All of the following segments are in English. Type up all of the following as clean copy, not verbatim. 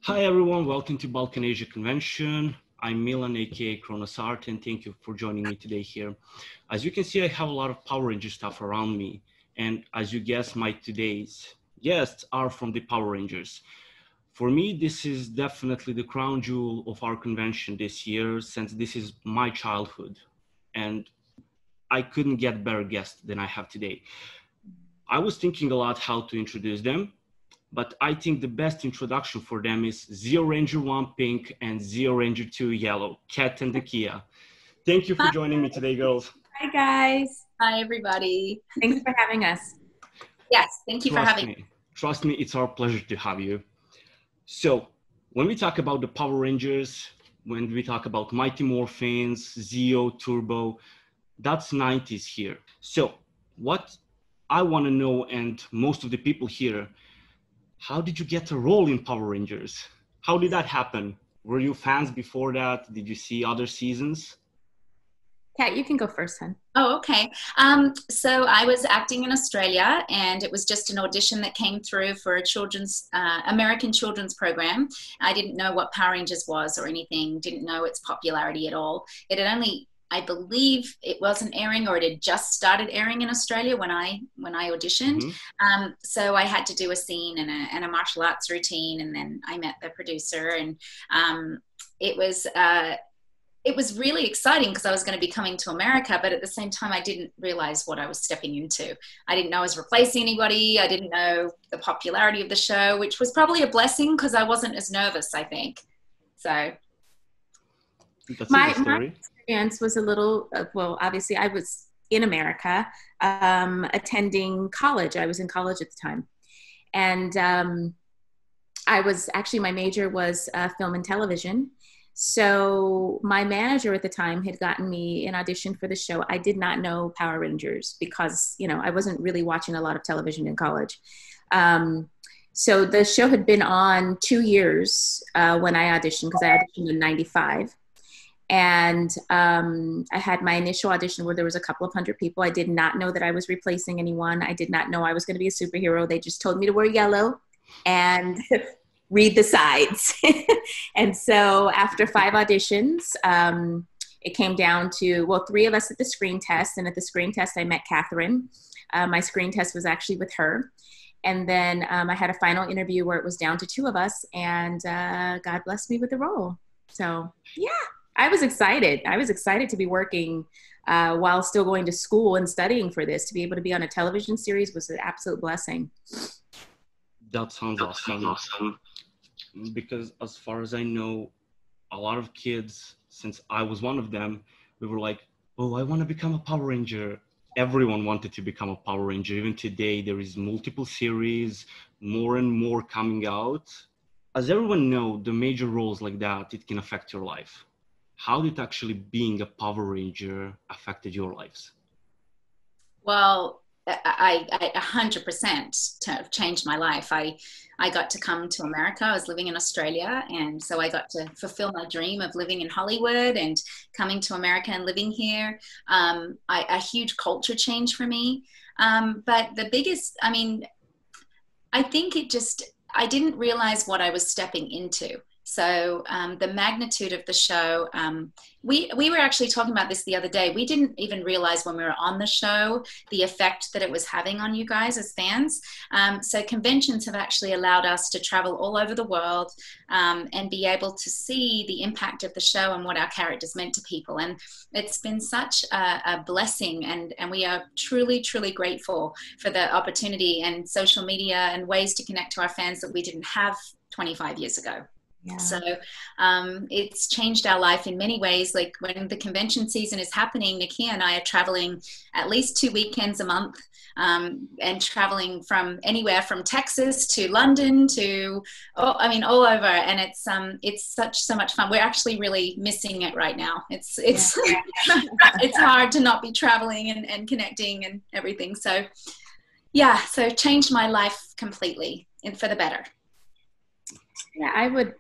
Hi everyone, welcome to Balkan Asia Convention. I'm Milan, aka Kronos Art, and thank you for joining me today here. As you can see, I have a lot of Power Ranger stuff around me, and as you guessed, my today's guests are from the Power Rangers. For me, this is definitely the crown jewel of our convention this year, since this is my childhood, and I couldn't get better guests than I have today. I was thinking a lot how to introduce them, but I think the best introduction for them is Zeo Ranger 1 Pink and Zeo Ranger 2 Yellow, Kat and Nakia. Thank you for Hi. joining me today, girls. Hi, guys. Hi, everybody. Thanks for having us. Yes, thank you for having me. Trust me, it's our pleasure to have you. So, when we talk about the Power Rangers, when we talk about Mighty Morphins, Zeo, Turbo, that's 90s here. So, what I want to know, and most of the people here, how did you get a role in Power Rangers? How did that happen? Were you fans before that? Did you see other seasons? Kat, you can go first, hon. Oh, okay. So I was acting in Australia, and it was just an audition that came through for a American children's program. I didn't know what Power Rangers was or anything, didn't know its popularity at all. It had only, I believe it wasn't airing, or it had just started airing in Australia when I auditioned. So I had to do a scene and a martial arts routine, and then I met the producer, and it was really exciting because I was going to be coming to America, but at the same time, I didn't realize what I was stepping into. I didn't know I was replacing anybody. I didn't know the popularity of the show, which was probably a blessing because I wasn't as nervous, I think. So my experience was a little, well, obviously I was in America attending college. I was in college at the time. And I was actually, my major was film and television. So my manager at the time had gotten me an audition for the show. I did not know Power Rangers because, I wasn't really watching a lot of television in college. So the show had been on 2 years when I auditioned, because I auditioned in 95. And I had my initial audition where there was a couple of hundred people. I did not know that I was replacing anyone. I did not know I was going to be a superhero. They just told me to wear yellow and read the sides. And so after 5 auditions, it came down to, 3 of us at the screen test. And at the screen test, I met Catherine. My screen test was actually with her. And then I had a final interview where it was down to 2 of us, and God blessed me with the role. So yeah, I was excited. I was excited to be working while still going to school and studying for this. To be able to be on a television series was an absolute blessing. That sounds awesome. Because as far as I know, a lot of kids, since I was one of them, we were like, oh, I want to become a Power Ranger. Everyone wanted to become a Power Ranger. Even today, there is multiple series, more and more coming out. As everyone knows, the major roles like that, it can affect your life. How did actually being a Power Ranger affected your lives? Well, I 100% changed my life. I got to come to America. I was living in Australia, and so I got to fulfill my dream of living in Hollywood and coming to America and living here. A huge culture change for me. But the biggest, I think I didn't realize what I was stepping into. So the magnitude of the show, we were actually talking about this the other day. We didn't even realize when we were on the show the effect that it was having on you guys as fans. So conventions have actually allowed us to travel all over the world and be able to see the impact of the show and what our characters meant to people. And it's been such a blessing, and we are truly, truly grateful for the opportunity and social media and ways to connect to our fans that we didn't have 25 years ago. Yeah. So it's changed our life in many ways. Like when the convention season is happening, Nakia and I are traveling at least 2 weekends a month, and traveling from anywhere from Texas to London to, all over. And it's so much fun. We're actually really missing it right now. It's it's hard to not be traveling and connecting and everything. So yeah, so changed my life completely and for the better. Yeah, I would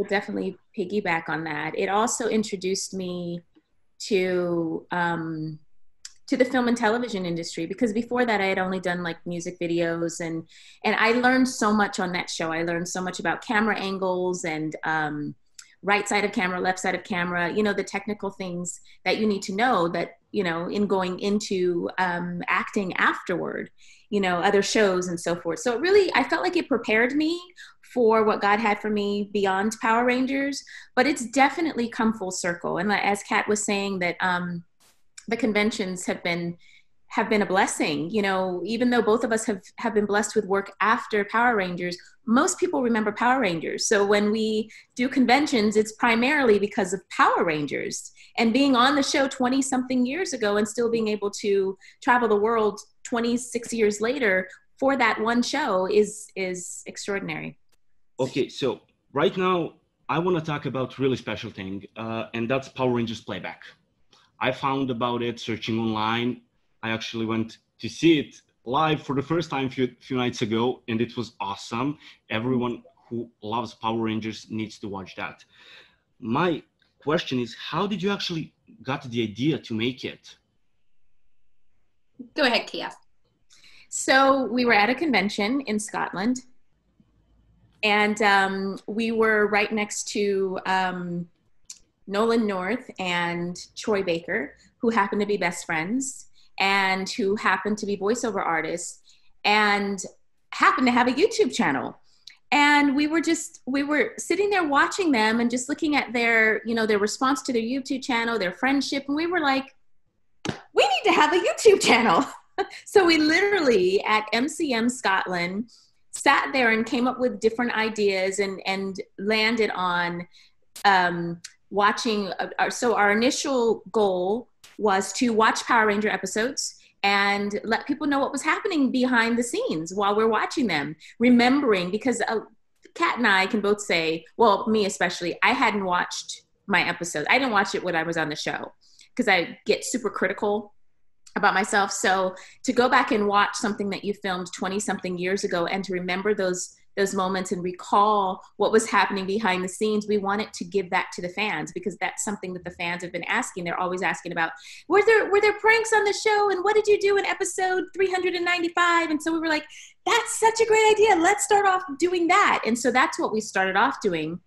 definitely piggyback on that. It also introduced me to to the film and television industry, because before that I had only done like music videos, and I learned so much on that show. I learned so much about camera angles and right side of camera, left side of camera, you know, the technical things that you need to know that, you know, in going into acting afterward, you know, other shows and so forth. So it really, I felt like it prepared me for what God had for me beyond Power Rangers, but it's definitely come full circle. And as Kat was saying, that the conventions have been a blessing. You know, even though both of us have been blessed with work after Power Rangers, most people remember Power Rangers. So when we do conventions, it's primarily because of Power Rangers, and being on the show 20 something years ago and still being able to travel the world 26 years later for that one show is extraordinary. Okay, so right now I want to talk about really special thing, and that's Power Rangers Playback. I found about it searching online. I actually went to see it live for the first time a few nights ago, and it was awesome. Everyone who loves Power Rangers needs to watch that. My question is, how did you actually got the idea to make it? Go ahead, Kia. So we were at a convention in Scotland, and we were right next to Nolan North and Troy Baker, who happened to be best friends and who happened to be voiceover artists and happened to have a YouTube channel. And we were sitting there watching them and just looking at their, you know, their response to their YouTube channel, their friendship. And we were like, we need to have a YouTube channel. So we literally at MCM Scotland sat there and came up with different ideas and landed on watching. So our initial goal was to watch Power Ranger episodes and let people know what was happening behind the scenes while we're watching them. Remembering, because Kat and I can both say, well, me especially, I hadn't watched my episodes. I didn't watch it when I was on the show because I get super critical about myself. So to go back and watch something that you filmed 20 something years ago and to remember those moments and recall what was happening behind the scenes, we wanted to give that to the fans, because that's something that the fans have been asking. They're always asking about, were there pranks on the show? And what did you do in episode 395? And so we were like, that's such a great idea. Let's start off doing that. And so that's what we started off doing.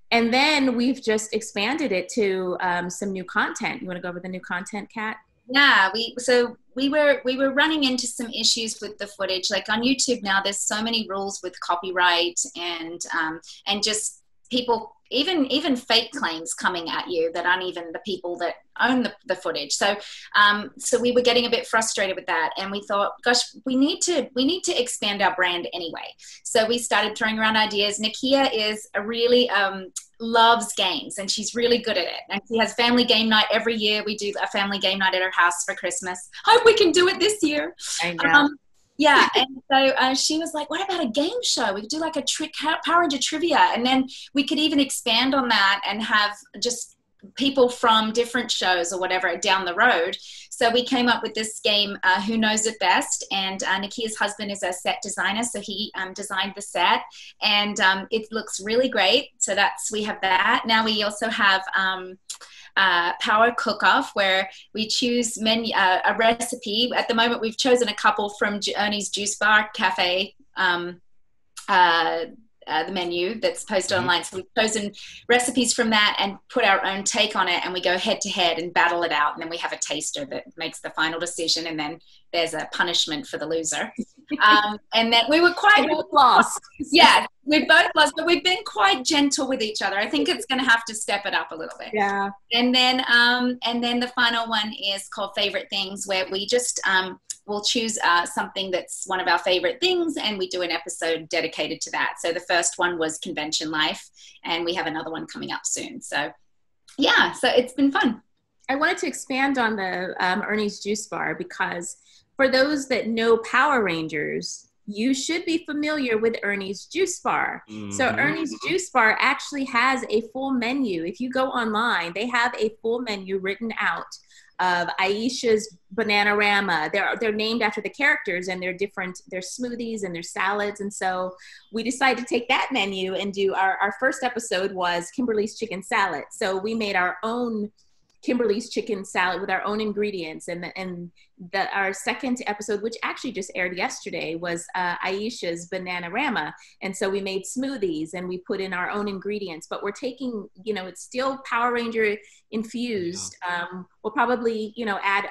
And then we've just expanded it to some new content. You want to go over the new content, Kat? Yeah, we were running into some issues with the footage. Like on YouTube now, there's so many rules with copyright and just people, even fake claims coming at you that aren't even the people that own the footage. So we were getting a bit frustrated with that, and we thought, gosh, we need to expand our brand anyway. So we started throwing around ideas. Nakia is a really loves games, and she's really good at it, and she has family game night every year. We do a family game night at her house for Christmas. Hope we can do it this year. I know. Yeah, and so she was like, what about a game show? We could do like a Power Ranger trivia, and then we could even expand on that and have just people from different shows or whatever down the road. So we came up with this game, Who Knows It Best, and Nakia's husband is a set designer, so he designed the set, and it looks really great. So we have that. Now we also have Power Cook-Off, where we choose a recipe. At the moment, we've chosen a couple from Ernie's Juice Bar Cafe, the menu that's posted online. So we've chosen recipes from that and put our own take on it, and we go head to head and battle it out, and then we have a taster that makes the final decision, and then there's a punishment for the loser. And then we were quite lost. Yeah, we both lost, but we've been quite gentle with each other. I think it's going to have to step it up a little bit. Yeah. And then the final one is called Favorite Things, where we just we'll choose something that's one of our favorite things, and we do an episode dedicated to that. So the first one was convention life, and we have another one coming up soon. So yeah, so it's been fun. I wanted to expand on the Ernie's Juice Bar, because for those that know Power Rangers, you should be familiar with Ernie's Juice Bar. Mm-hmm. So Ernie's Juice Bar actually has a full menu. If you go online, they have a full menu written out of Aisha's Bananarama. They're named after the characters, and they're smoothies and their salads. And so we decided to take that menu and do our first episode was Kimberly's Chicken Salad. So we made our own Kimberly's chicken salad with our own ingredients. And our second episode, which actually just aired yesterday, was Aisha's Bananarama. And so we made smoothies and we put in our own ingredients, but we're taking, you know, it's still Power Ranger infused. We'll probably, you know, add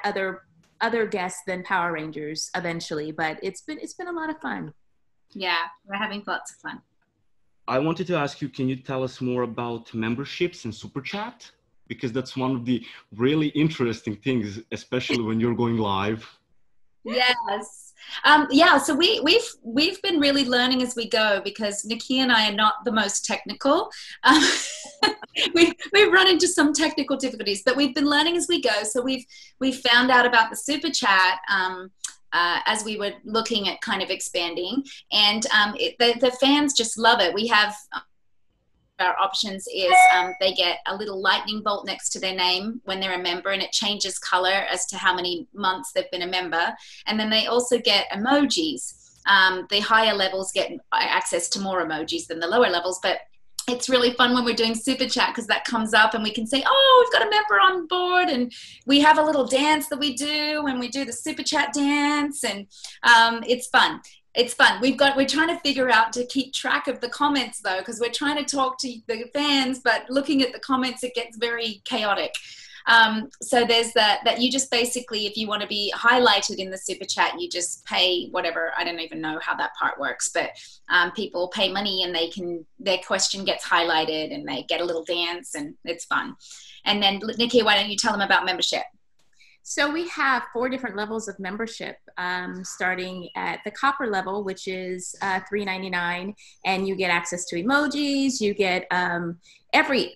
other guests than Power Rangers eventually, but it's been a lot of fun. Yeah, we're having lots of fun. I wanted to ask you, can you tell us more about memberships and Super Chat? Because that's one of the really interesting things, especially when you're going live. Yes. Yeah, so we've been really learning as we go, because Nakia and I are not the most technical. We've run into some technical difficulties, but we've been learning as we go. So we've found out about the Super Chat as we were looking at kind of expanding, and the fans just love it. We have our options is they get a little lightning bolt next to their name when they're a member, and it changes color as to how many months they've been a member. And then they also get emojis. The higher levels get access to more emojis than the lower levels, but it's really fun when we're doing Super Chat, because that comes up and we can say, oh, we've got a member on board, and we have a little dance that we do, and we do the Super Chat dance, and it's fun. It's fun. We're trying to figure out to keep track of the comments though, because we're trying to talk to the fans, but looking at the comments, it gets very chaotic. So there's that you just basically, if you want to be highlighted in the Super Chat, you just pay whatever. I don't even know how that part works, but people pay money and their question gets highlighted and they get a little dance, and it's fun. And then Nakia, why don't you tell them about membership? So we have 4 different levels of membership, starting at the copper level, which is $3.99, and you get access to emojis. You get every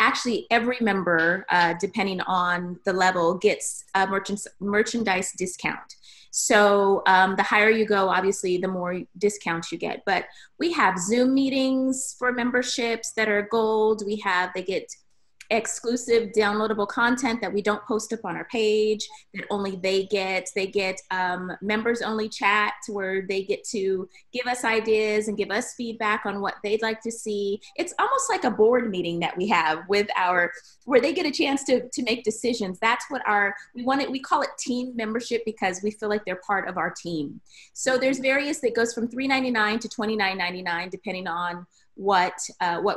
member, depending on the level, gets a merchandise discount. So the higher you go, obviously, the more discounts you get. But we have Zoom meetings for memberships that are gold. They get exclusive downloadable content that we don't post up on our page that only they get. They get members only chat where they get to give us ideas and give us feedback on what they'd like to see. It's almost like a board meeting that we have where they get a chance to make decisions. That's what we call it team membership, because we feel like they're part of our team. So there's various that goes from $3.99 to $29.99 depending on what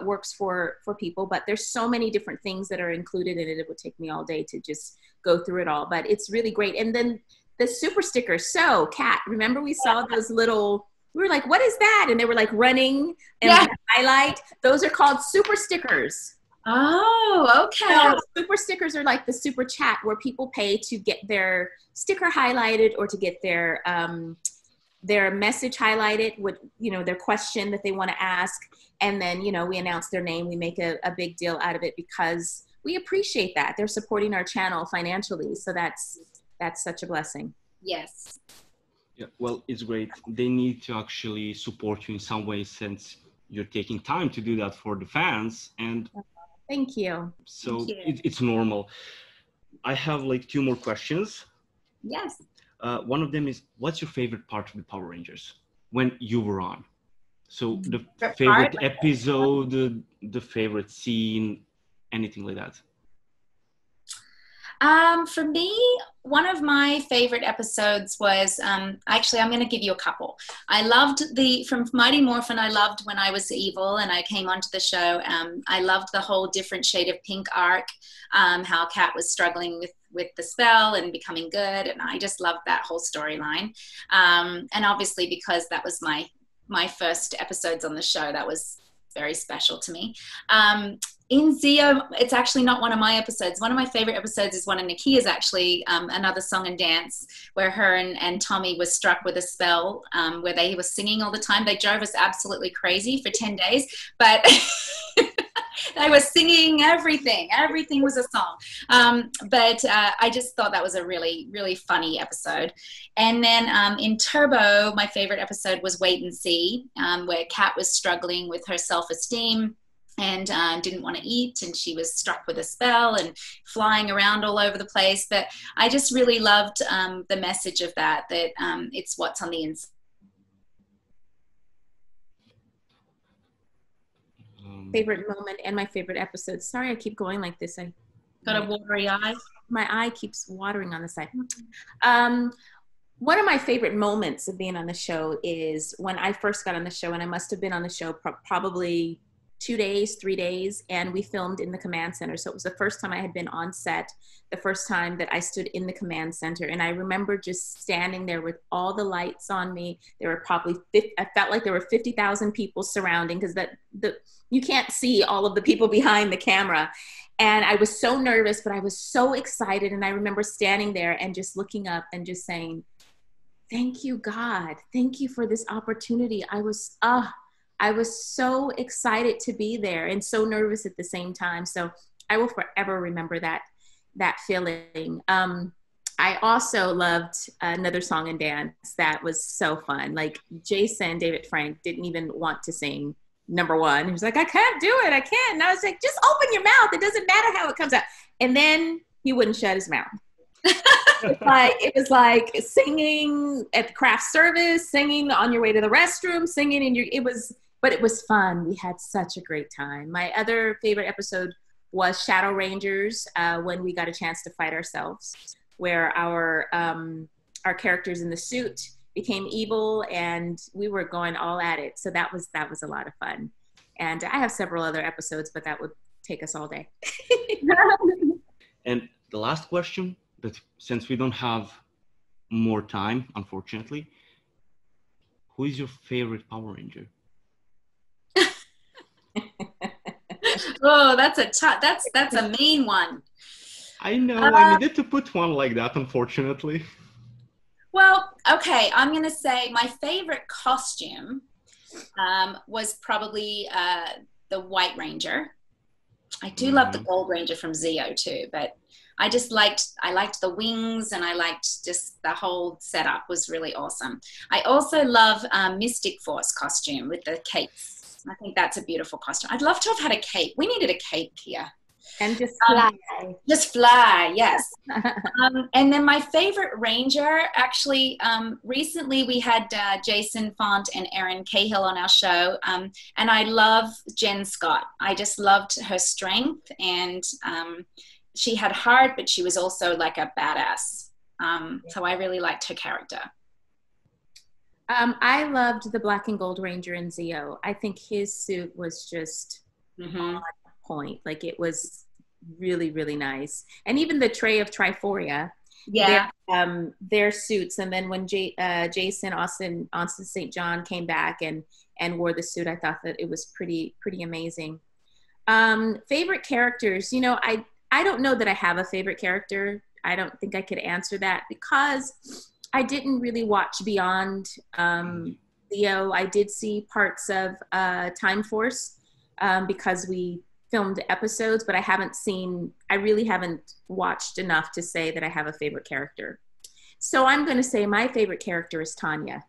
works for people, but there's so many different things that are included in it. It would take me all day to just go through it all, but it's really great. And then the super stickers. So Kat, remember we saw those little, we were like, what is that? And they were like running and like highlight. Those are called super stickers. Oh, okay. So super stickers are like the Super Chat where people pay to get their sticker highlighted or to get their message highlighted with, their question that they want to ask. And then, we announce their name. We make a big deal out of it because we appreciate that. They're supporting our channel financially. So that's such a blessing. Yes. Yeah, well, it's great. They need to actually support you in some way since you're taking time to do that for the fans. And thank you. So it's normal. I have like 2 more questions. Yes. One of them is, what's your favorite part of the Power Rangers when you were on? So the favorite episode, the favorite scene, anything like that? For me, one of my favorite episodes was, actually, I'm going to give you a couple. I loved from Mighty Morphin, I loved when I was evil and I came onto the show. I loved the whole different shade of pink arc, how Kat was struggling with the spell and becoming good. And I just loved that whole storyline. And obviously, because that was my first episodes on the show, that was very special to me. In Zio, it's actually not one of my episodes. One of my favorite episodes is one of Nakia's, actually, another song and dance where her and Tommy was struck with a spell where they were singing all the time. They drove us absolutely crazy for 10 days, but they were singing everything. Everything was a song. But I just thought that was a really, really funny episode. And then in Turbo, my favorite episode was Wait and See, where Kat was struggling with her self-esteem and didn't want to eat, and she was struck with a spell and flying around all over the place. But I just really loved the message of that it's what's on the inside. Favorite moment and my favorite episode. Sorry, I keep going like this. I got a watery eye. my eye keeps watering on the side. One of my favorite moments of being on the show is when I first got on the show, and I must have been on the show probably 2 days, 3 days, and we filmed in the command center. So it was the first time I had been on set, the first time that I stood in the command center. And I remember just standing there with all the lights on me. There were probably, I felt like there were 50,000 people surrounding, because you can't see all of the people behind the camera. And I was so nervous, but I was so excited. And I remember standing there and just looking up and just saying, thank you, God. Thank you for this opportunity. I was so excited to be there and so nervous at the same time. So I will forever remember that feeling. I also loved Another Song and Dance. That was so fun. Like Jason, David Frank, didn't even want to sing number one. He was like, I can't do it. I can't. And I was like, just open your mouth. It doesn't matter how it comes out. And then he wouldn't shut his mouth. It was like singing at the craft service, singing on your way to the restroom, singing but it was fun. We had such a great time. My other favorite episode was Shadow Rangers, when we got a chance to fight ourselves, where our characters in the suit became evil and we were going all at it. So that was a lot of fun. And I have several other episodes, but that would take us all day. And the last question, that since we don't have more time, unfortunately, who is your favorite Power Ranger? Oh, that's a mean one. I know, I needed to put one like that, unfortunately. Well, okay, I'm going to say my favorite costume was probably the White Ranger. I do love the Gold Ranger from Zeo too, but I liked the wings, and I liked just the whole setup was really awesome. I also love Mystic Force costume with the capes. I think that's a beautiful costume. I'd love to have had a cape. We needed a cape here. And just fly. Just fly, yes. And then my favorite Ranger, actually, recently we had Jason Font and Erin Cahill on our show, and I love Jen Scott. I just loved her strength, and she had heart, but she was also like a badass. So I really liked her character. I loved the Black and Gold Ranger in Zeo. I think his suit was just on point. Like, it was really, really nice. And even the Tray of Triforia, their suits. And then when Jason Austin St. John came back and wore the suit, I thought that it was pretty amazing. Favorite characters, I don't know that I have a favorite character. I don't think I could answer that, because I didn't really watch beyond Leo. I did see parts of Time Force because we filmed episodes, but I really haven't watched enough to say that I have a favorite character. So I'm going to say my favorite character is Tanya.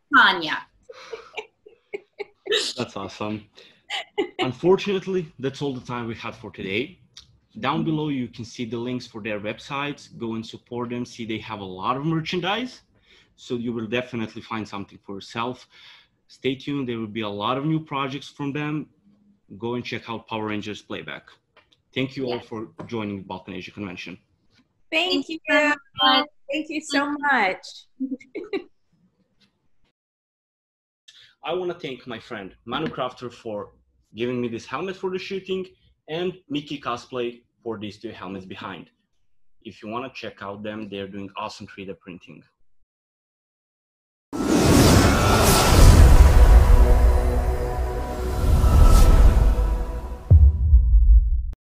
That's awesome. Unfortunately, that's all the time we had for today. Down below, you can see the links for their websites. Go and support them. See, they have a lot of merchandise, so you will definitely find something for yourself. Stay tuned. There will be a lot of new projects from them. Go and check out Power Rangers Playback. Thank you all for joining the Balkan Asia Convention. Thank you. Thank you so much. I want to thank my friend Manukrafter for giving me this helmet for the shooting, and Mickey Cosplay for these 2 helmets behind. If you want to check out them, they're doing awesome 3D printing.